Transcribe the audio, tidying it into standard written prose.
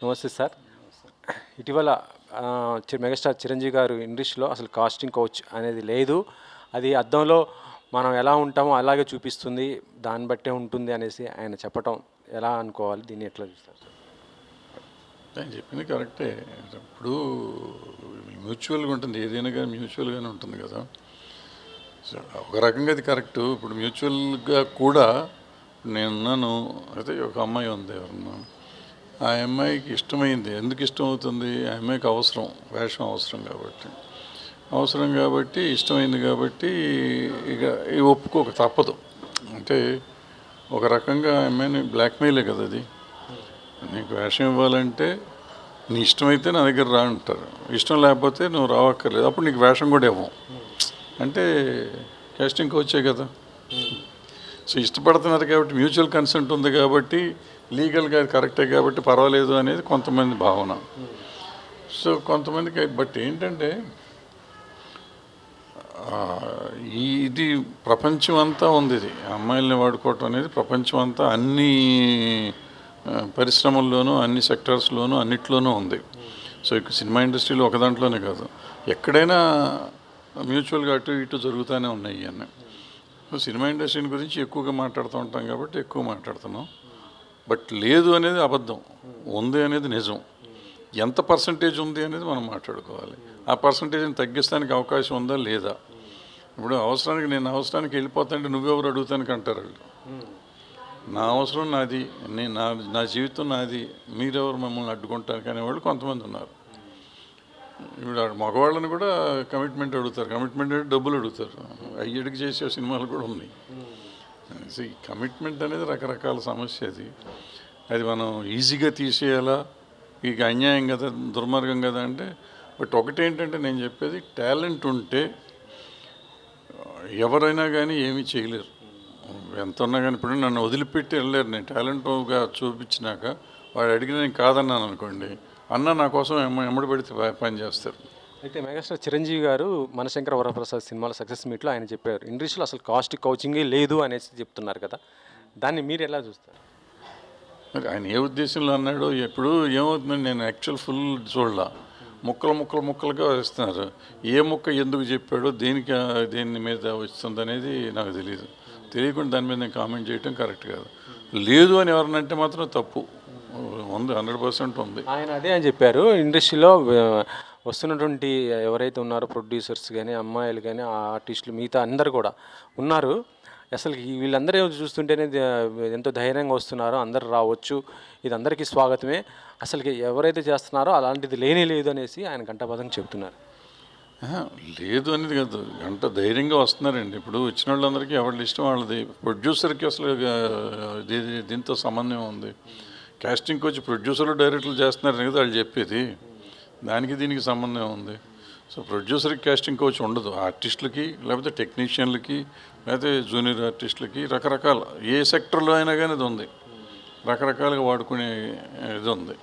నమస్తే సార్. ఇటీవల మెగాస్టార్ చిరంజీవి గారు ఇండస్ట్రీలో అసలు కాస్టింగ్ కౌచ్ అనేది లేదు. అది అద్దంలో మనం ఎలా ఉంటామో అలాగే చూపిస్తుంది. దాన్ని బట్టే ఉంటుంది అనేసి ఆయన చెప్పటం ఎలా అనుకోవాలి? దీన్ని ఎట్లా చూస్తారు సార్? ఆయన చెప్పింది కరెక్టే. ఇప్పుడు మ్యూచువల్గా ఉంటుంది, ఏదైనా కానీ మ్యూచువల్గానే ఉంటుంది కదా. సో ఒక రకంగా అది కరెక్టు. ఇప్పుడు మ్యూచువల్గా కూడా నేనున్నాను, అయితే ఒక అమ్మాయి ఉంది ఎవరన్నా, ఆ అమ్మాయికి ఇష్టమైంది. ఎందుకు ఇష్టం అవుతుంది? ఆ అమ్మాయికి అవసరం, వేషం అవసరం కాబట్టి ఇష్టమైంది కాబట్టి ఇక ఒప్పుకోక తప్పదు. అంటే ఒక రకంగా ఆ అమ్మాయిని బ్లాక్మెయిలే కదా అది. నీకు వేషం ఇవ్వాలంటే నీ ఇష్టమైతే నా దగ్గర రా అంటారు, ఇష్టం లేకపోతే నువ్వు రావక్కర్లేదు, అప్పుడు నీకు వేషం కూడా ఇవ్వం. అంటే కాస్టింగ్కి వచ్చాయి కదా. సో ఇష్టపడుతున్నారు కాబట్టి, మ్యూచువల్ కన్సెంట్ ఉంది కాబట్టి, లీగల్గా కరెక్టే కాబట్టి పర్వాలేదు అనేది కొంతమంది భావన. సో కొంతమందికి బట్ ఏంటంటే ఇది ప్రపంచం అంతా ఉంది. ఇది అమ్మాయిల్ని వాడుకోవటం అనేది ప్రపంచం అంతా అన్ని పరిశ్రమల్లోనూ, అన్ని సెక్టర్స్లోనూ, అన్నిట్లోనూ ఉంది. సో ఇక సినిమా ఇండస్ట్రీలో ఒక దాంట్లోనే కాదు, ఎక్కడైనా మ్యూచువల్గా అటు ఇటు జరుగుతూనే ఉన్నాయి ఇవన్నీ. సో సినిమా ఇండస్ట్రీని గురించి ఎక్కువగా మాట్లాడుతూ ఉంటాం కాబట్టి ఎక్కువ మాట్లాడుతున్నాం. బట్ లేదు అనేది అబద్ధం, ఉంది అనేది నిజం. ఎంత పర్సంటేజ్ ఉంది అనేది మనం మాట్లాడుకోవాలి. ఆ పర్సంటేజ్ని తగ్గిస్తానికి అవకాశం ఉందా లేదా? ఇప్పుడు నేను అవసరానికి వెళ్ళిపోతాంటే నువ్వెవరు అడుగుతానికి అంటారు వాళ్ళు. నా అవసరం నాది, నా జీవితం నాది, మీరెవరు మమ్మల్ని అడ్డుకుంటానికి అనేవాళ్ళు కొంతమంది ఉన్నారు. ఇప్పుడు మగవాళ్ళని కూడా కమిట్మెంట్ అడుగుతారు. కమిట్మెంట్ అంటే డబ్బులు అడుగుతారు. అయ్యడికి చేసే సినిమాలు కూడా ఉన్నాయి. సో ఈ కమిట్మెంట్ అనేది రకరకాల సమస్య. అది మనం ఈజీగా తీసేయాలా, ఇక అన్యాయం కదా, దుర్మార్గం కదా అంటే. బట్ ఒకటేంటంటే నేను చెప్పేది, టాలెంట్ ఉంటే ఎవరైనా కానీ ఏమీ చేయలేరు. ఎంత ఉన్నా కానీ ఇప్పుడు నన్ను వదిలిపెట్టి వెళ్ళలేరు. నేను టాలెంట్గా చూపించినాక వాడు అడిగిన నేను కాదన్నాను అనుకోండి, అన్న నా కోసం ఎమ్మడి పెడితే పని చేస్తారు. అయితే మెగాస్టార్ చిరంజీవి గారు మనశంకర వరప్రసాద్ సినిమాల సక్సెస్ మీట్లో ఆయన చెప్పారు, ఇండస్ట్రీలో అసలు కాస్టింగ్ కౌచింగే లేదు అనేసి చెప్తున్నారు కదా. దాన్ని మీరు ఎలా చూస్తారు? మరి ఆయన ఏ ఉద్దేశంలో అన్నాడో ఎప్పుడు ఏమవుతుందండి, నేను యాక్చువల్ ఫుల్ చూడలా, ముక్కలుగా వేస్తున్నారు. ఏ ముక్క ఎందుకు చెప్పాడో, దేని మీద వస్తుంది అనేది నాకు తెలియకుండా దాని మీద నేను కామెంట్ చేయటం కరెక్ట్ కాదు. లేదు అని ఎవరినంటే మాత్రం తప్పు ఉంది, 100% ఉంది. ఆయన అదే అని చెప్పారు, ఇండస్ట్రీలో వస్తున్నటువంటి ఎవరైతే ఉన్నారో ప్రొడ్యూసర్స్ కానీ, అమ్మాయిలు కానీ, ఆర్టిస్టులు, మిగతా అందరు కూడా ఉన్నారు. అసలు వీళ్ళందరూ చూస్తుంటేనే ఎంతో ధైర్యంగా వస్తున్నారో, అందరు రావచ్చు, ఇది అందరికీ స్వాగతమే, అసలు ఎవరైతే చేస్తున్నారో అలాంటిది లేదు అనేసి ఆయన గంటాపదంగా చెప్తున్నారు. లేదు అనేది కాదు, గంట ధైర్యంగా వస్తున్నారండి. ఇప్పుడు వచ్చిన వాళ్ళందరికీ ఎవరి ఇష్టం వాళ్ళది. ప్రొడ్యూసర్కి అసలు దీంతో సంబంధం ఉంది. కాస్టింగ్కి వచ్చి ప్రొడ్యూసర్లు డైరెక్టర్లు చేస్తున్నారని కదా వాళ్ళు చెప్పేది. దానికి దీనికి సంబంధం ఉంది. సో ప్రొడ్యూసర్కి కాస్టింగ్ కోచ్ ఉండదు. ఆర్టిస్టులకి, లేకపోతే టెక్నీషియన్లకి, లేకపోతే జూనియర్ ఆర్టిస్టులకి, రకరకాల ఏ సెక్టర్లో అయినా కానీ ఇది ఉంది, రకరకాలుగా వాడుకునే ఇది ఉంది.